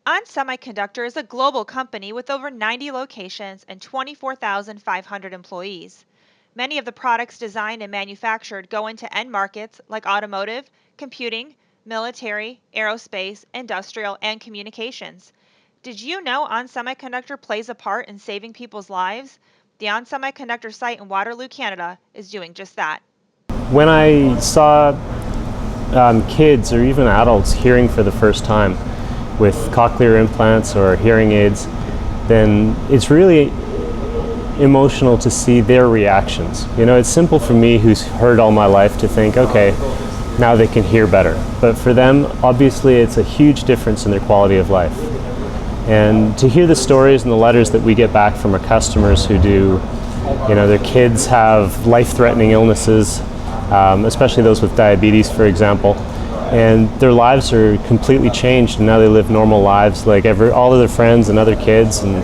ON Semiconductor is a global company with over 90 locations and 24,500 employees. Many of the products designed and manufactured go into end markets like automotive, computing, military, aerospace, industrial, and communications. Did you know ON Semiconductor plays a part in saving people's lives? The ON Semiconductor site in Waterloo, Canada is doing just that. When I saw kids or even adults hearing for the first time with cochlear implants or hearing aids, then it's really emotional to see their reactions. You know, it's simple for me who's heard all my life to think, okay, now they can hear better. But for them, obviously it's a huge difference in their quality of life. And to hear the stories and the letters that we get back from our customers who do, you know, their kids have life-threatening illnesses, especially those with diabetes, for example, and their lives are completely changed and now they live normal lives like all of their friends and other kids, and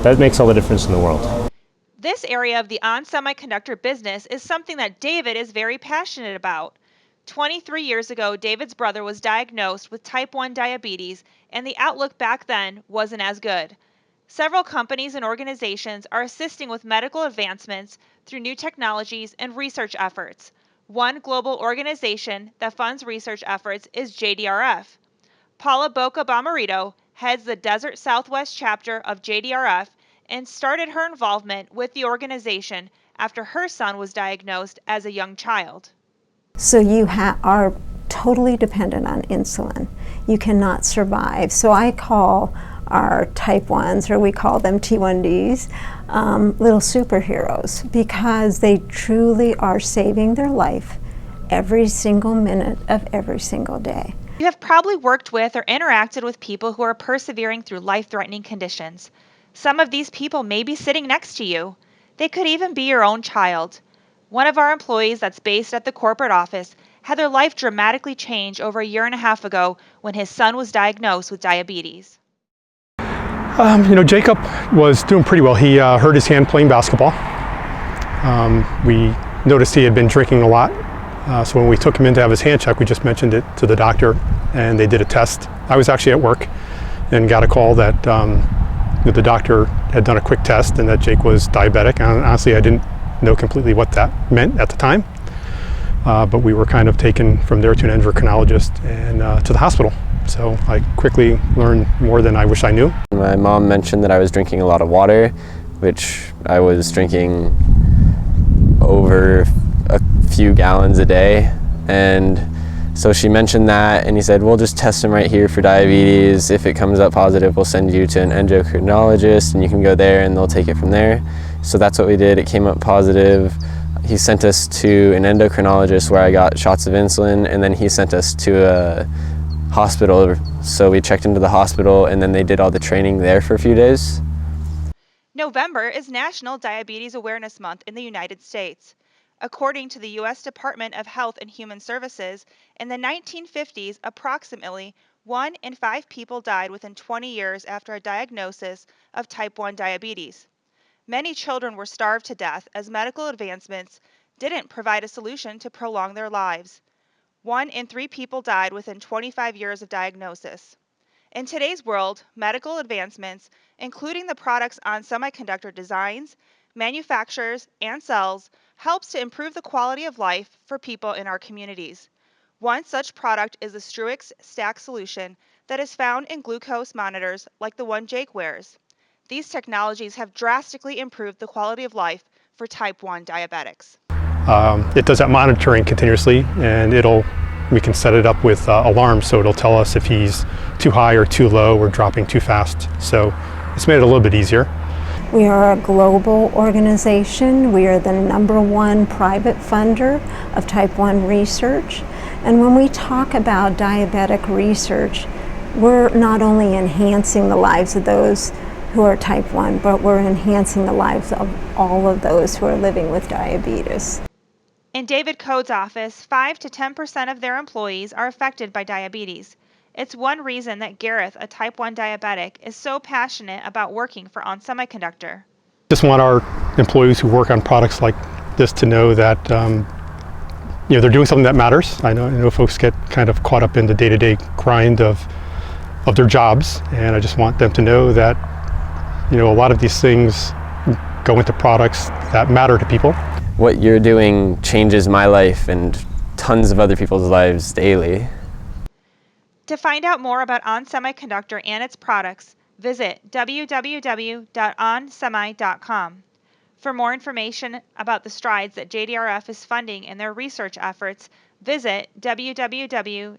that makes all the difference in the world. This area of the ON Semiconductor business is something that David is very passionate about. 23 years ago, David's brother was diagnosed with type 1 diabetes, and the outlook back then wasn't as good. Several companies and organizations are assisting with medical advancements through new technologies and research efforts. One global organization that funds research efforts is JDRF. Paula Boca Bomarito heads the Desert Southwest chapter of JDRF and started her involvement with the organization after her son was diagnosed as a young child. So you are totally dependent on insulin. You cannot survive. So I call our type 1s, or we call them T1Ds, little superheroes, because they truly are saving their life every single minute of every single day. You have probably worked with or interacted with people who are persevering through life-threatening conditions. Some of these people may be sitting next to you. They could even be your own child. One of our employees that's based at the corporate office had their life dramatically change over a year and a half ago when his son was diagnosed with diabetes. Jacob was doing pretty well. He hurt his hand playing basketball. We noticed he had been drinking a lot. So when we took him in to have his hand checked, we just mentioned it to the doctor and they did a test. I was actually at work and got a call that the doctor had done a quick test and that Jake was diabetic. And honestly, I didn't know completely what that meant at the time. But we were kind of taken from there to an endocrinologist and to the hospital. So I quickly learned more than I wish I knew. My mom mentioned that I was drinking a lot of water, which I was drinking over a few gallons a day. And so she mentioned that and he said, we'll just test him right here for diabetes. If it comes up positive, we'll send you to an endocrinologist and you can go there and they'll take it from there. So that's what we did. It came up positive. He sent us to an endocrinologist where I got shots of insulin, and then he sent us to a hospital. So we checked into the hospital and then they did all the training there for a few days. November is National Diabetes Awareness Month in the United States. According to the U.S. Department of Health and Human Services, in the 1950s, approximately 1 in 5 people died within 20 years after a diagnosis of type 1 diabetes. Many children were starved to death as medical advancements didn't provide a solution to prolong their lives. 1 in 3 people died within 25 years of diagnosis. In today's world, medical advancements, including the products ON Semiconductor designs, manufactures, and sells, helps to improve the quality of life for people in our communities. One such product is the Struix Stack solution that is found in glucose monitors like the one Jake wears. These technologies have drastically improved the quality of life for type 1 diabetics. It does that monitoring continuously, and we can set it up with alarms, so it'll tell us if he's too high or too low or dropping too fast. So it's made it a little bit easier. We are a global organization. We are the #1 private funder of type 1 research. And when we talk about diabetic research, we're not only enhancing the lives of those who are type 1, but we're enhancing the lives of all of those who are living with diabetes. In David Code's office, 5 to 10% of their employees are affected by diabetes. It's one reason that Gareth, a type 1 diabetic, is so passionate about working for ON Semiconductor. Just want our employees who work on products like this to know that they're doing something that matters. I know folks get kind of caught up in the day-to-day grind of of their jobs, and I just want them to know that, you know, a lot of these things go into products that matter to people. What you're doing changes my life and tons of other people's lives daily. To find out more about ON Semiconductor and its products, visit www.onsemi.com. For more information about the strides that JDRF is funding in their research efforts, visit www.jdrf.org.